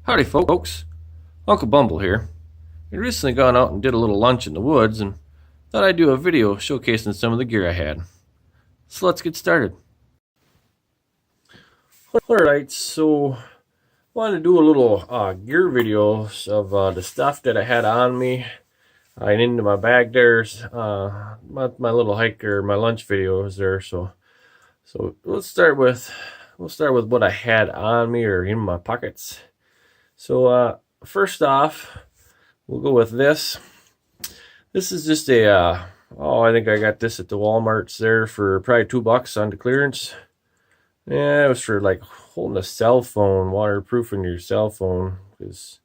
Howdy folks, Uncle Bumble here. I recently gone out and did a little lunch in the woods and thought I'd do a video showcasing some of the gear I had. So let's get started. Alright, so I wanted to do a little gear videos of the stuff that I had on me and into my bag. There's my little hiker, my lunch videos there. So let's start with what I had on me or in my pockets. So first off, we'll go with this. This is just a, I think I got this at the Walmarts there for probably $2 on the clearance. Yeah, it was for like holding a cell phone, waterproofing your cell phone, because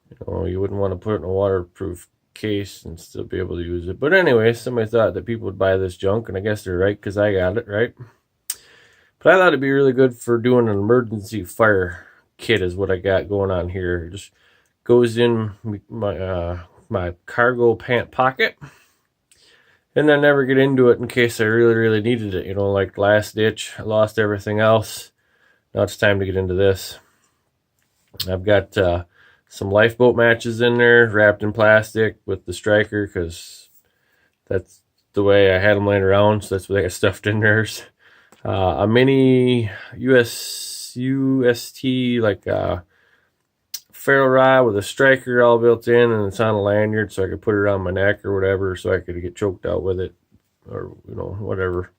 you wouldn't want to put it in a waterproof case and still be able to use it. But anyway, somebody thought that people would buy this junk, and I guess they're right because I got it, right? But I thought it'd be really good for doing an emergency fire kit is what I got going on here. It just goes in my cargo pant pocket, and I never get into it in case I really needed it. Like last ditch, I lost everything else. Now it's time to get into this. I've got some lifeboat matches in there wrapped in plastic with the striker, because that's the way I had them laying around, so that's what I got stuffed in there. A mini UST like ferro rod with a striker all built in, and it's on a lanyard so I could put it around my neck or whatever, so I could get choked out with it, or whatever.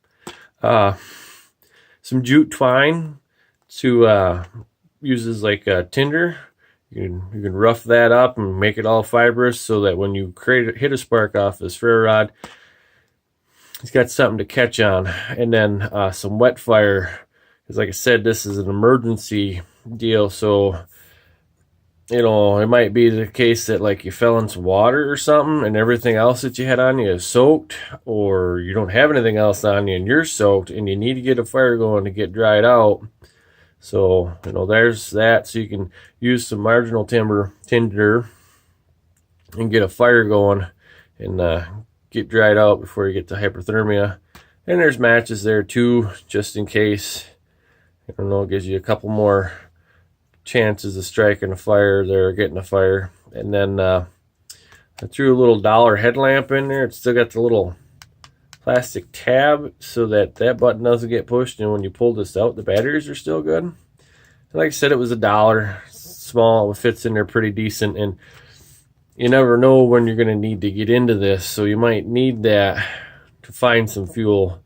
Some jute twine to uses like tinder. You can rough that up and make it all fibrous so that when you hit a spark off this ferro rod, it's got something to catch on. And then some wet fire, because like I said, this is an emergency deal, so it might be the case that like you fell in some water or something and everything else that you had on you is soaked, or you don't have anything else on you and you're soaked and you need to get a fire going to get dried out. So there's that. So you can use some marginal tinder and get a fire going and get dried out before you get to hypothermia. And there's matches there too, just in case. It gives you a couple more chances of striking a fire there, getting a fire. And then I threw a little dollar headlamp in there. It's still got the little plastic tab so that button doesn't get pushed, and when you pull this out, the batteries are still good. And like I said, it was $1. Small, it fits in there pretty decent, and you never know when you're going to need to get into this, so you might need that to find some fuel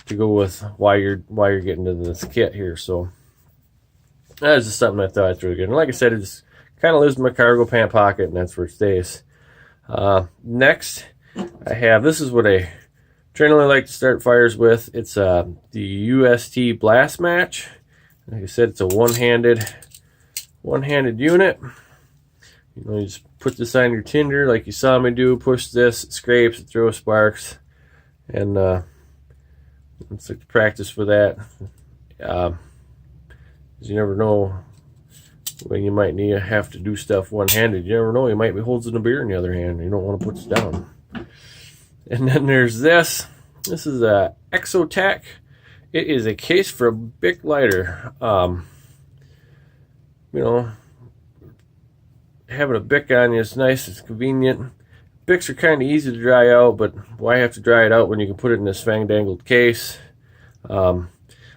to go with why you're getting into this kit here. So that was just something I thought I'd throw good. And like I said, it just kind of lives in my cargo pant pocket, and that's where it stays. Next, I have, this is what I generally like to start fires with. It's the UST blast match. Like I said, it's a one-handed unit. You just put this on your tinder like you saw me do. Push this, it scrapes, it throws sparks, and it's like practice for that. You never know when you might have to do stuff one-handed. You never know, you might be holding a beer in the other hand. You don't want to put it down. And then there's this. This is a Exotech. It is a case for a Bic lighter. Having a Bic on you is nice. It's convenient. Bics are kind of easy to dry out, but why have to dry it out when you can put it in this fang-dangled case? I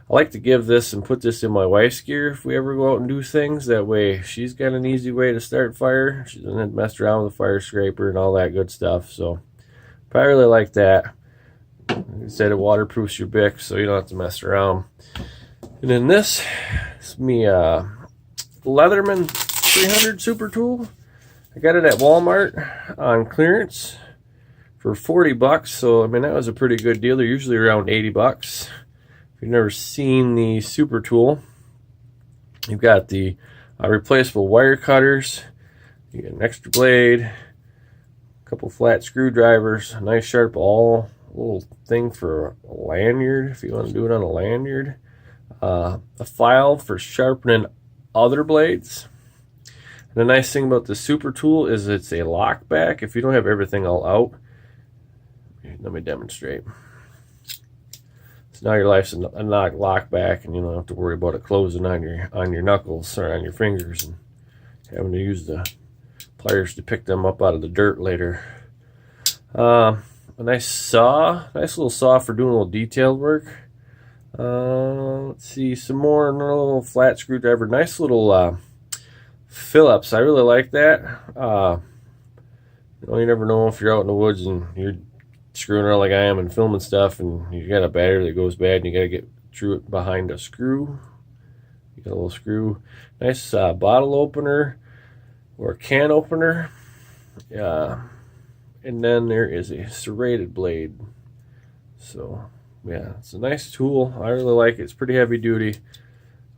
like to give this and put this in my wife's gear if we ever go out and do things. That way she's got an easy way to start fire. She doesn't have to mess around with a fire scraper and all that good stuff. So I really like that. Like I said, it waterproofs your Bic, so you don't have to mess around. And then this is me Leatherman 300 Super Tool. I got it at Walmart on clearance for $40. So that was a pretty good deal. They're usually around $80. If you've never seen the Super Tool, you've got the replaceable wire cutters. You get an extra blade, a couple flat screwdrivers, a nice sharp little thing for a lanyard if you want to do it on a lanyard, a file for sharpening other blades. And the nice thing about the Super Tool is it's a lock back. If you don't have everything all out, let me demonstrate. So now your life's a lock back, and you don't have to worry about it closing on your knuckles or on your fingers. And having to use the pliers to pick them up out of the dirt later. A nice saw, nice little saw for doing a little detailed work. Let's see, some more little flat screwdriver. Nice little Phillips. I really like that. You never know if you're out in the woods and you're screwing around like I am and filming stuff, and you got a battery that goes bad, and you got to get through it behind a screw. You got a little screw. Nice bottle opener or can opener. And then there is a serrated blade. So yeah, it's a nice tool. I really like it. It's pretty heavy duty.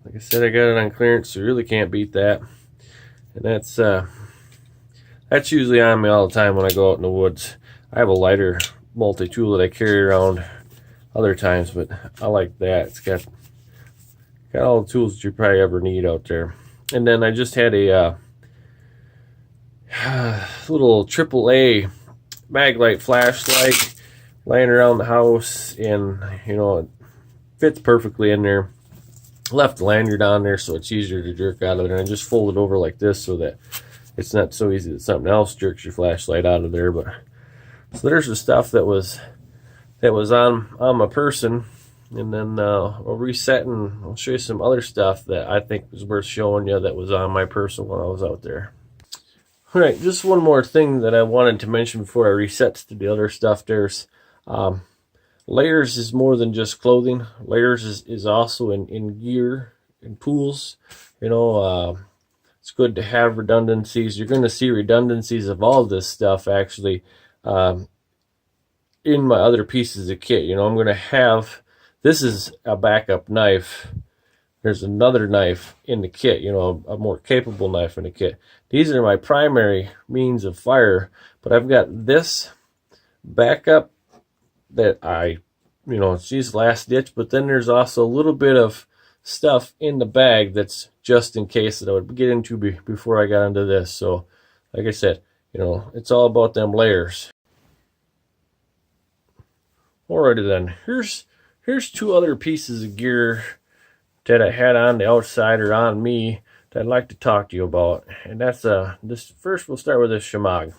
Like I said, I got it on clearance, so you really can't beat that. And that's usually on me all the time when I go out in the woods. I have a lighter multi-tool that I carry around other times, but I like that. It's got all the tools that you probably ever need out there. And then I just had a little AAA Maglite flashlight laying around the house, and it fits perfectly in there. Left the lanyard on there so it's easier to jerk out of there, and I just fold it over like this so that it's not so easy that something else jerks your flashlight out of there. But so there's the stuff that was on my person, and then I'll reset and I'll show you some other stuff that I think was worth showing you that was on my person while I was out there. All right, just one more thing that I wanted to mention before I reset to the other stuff. There's layers is more than just clothing. Layers is also in gear and tools. It's good to have redundancies. You're going to see redundancies of all this stuff actually in my other pieces of kit. I'm going to have, this is a backup knife. There's another knife in the kit, a more capable knife in the kit. These are my primary means of fire, but I've got this backup that it's just last ditch, but then there's also a little bit of stuff in the bag that's just in case that I would get into before I got into this. So like I said, it's all about them layers. Alrighty then, here's two other pieces of gear that I had on the outside or on me that I'd like to talk to you about. And that's this. First we'll start with this Shimag.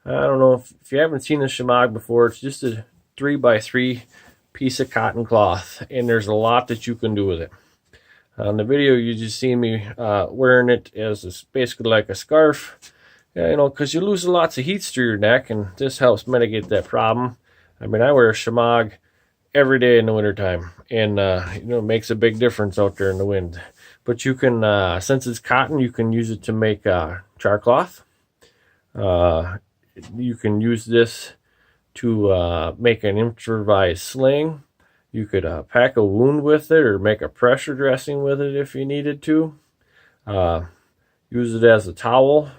I don't know if you haven't seen this Shimag before. It's just a 3x3 piece of cotton cloth, and there's a lot that you can do with it. On the video you just see me wearing it as basically like a scarf, because you lose lots of heat through your neck, and this helps mitigate that problem. I mean, I wear a Shimag every day in the wintertime, and it makes a big difference out there in the wind. But you can, since it's cotton, you can use it to make char cloth. You can use this to make an improvised sling. You could pack a wound with it or make a pressure dressing with it if you needed to. Use it as a towel,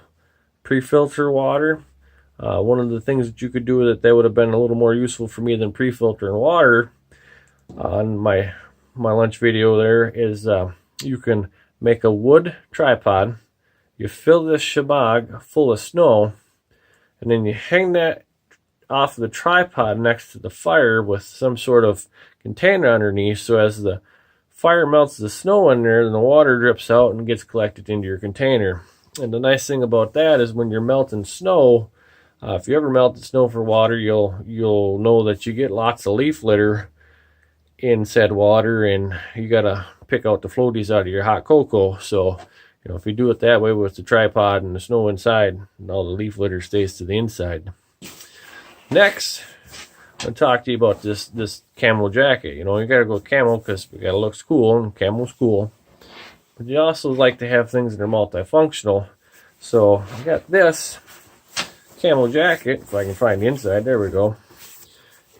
pre-filter water. One of the things that you could do with it that would have been a little more useful for me than pre-filtering water on my lunch video there is you can make a wood tripod. You fill this Shimag full of snow, and then you hang that off the tripod next to the fire with some sort of container underneath, so as the fire melts the snow in there, then the water drips out and gets collected into your container. And the nice thing about that is when you're melting snow, if you ever melted snow for water, you'll know that you get lots of leaf litter in said water, and you gotta pick out the floaties out of your hot cocoa. So if you do it that way with the tripod and the snow inside, all the leaf litter stays to the inside. Next, I'm going to talk to you about this camo jacket. You gotta go camo because it looks cool, and camo's cool. But you also like to have things that are multifunctional. So I got this camo jacket, if I can find the inside, there we go,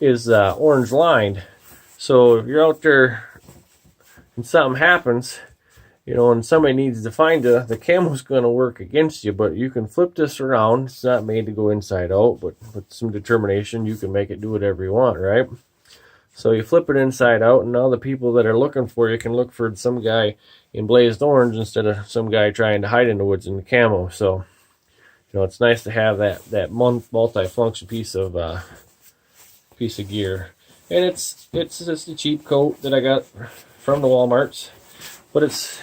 is orange lined. So if you're out there and something happens, and somebody needs to find you, the camo's going to work against you, but you can flip this around. It's not made to go inside out, but with some determination, you can make it do whatever you want, right? So you flip it inside out, and now the people that are looking for you can look for some guy in blazed orange instead of some guy trying to hide in the woods in the camo. So, it's nice to have that multi-function piece of gear. And it's just a cheap coat that I got from the Walmarts. But it's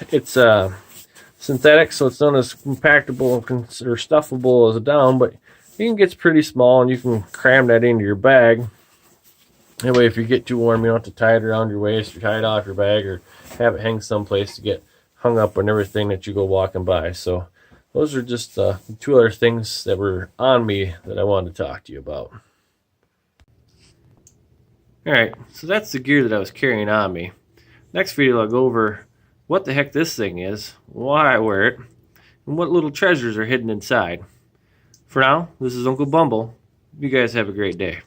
synthetic, so it's not as compactable or stuffable as a down, but it gets pretty small and you can cram that into your bag. That way if you get too warm, you don't have to tie it around your waist or tie it off your bag or have it hang someplace to get hung up on everything that you go walking by. So those are just two other things that were on me that I wanted to talk to you about. Alright, so that's the gear that I was carrying on me. Next video I'll go over what the heck this thing is, why I wear it, and what little treasures are hidden inside. For now, this is Uncle Bumble. You guys have a great day.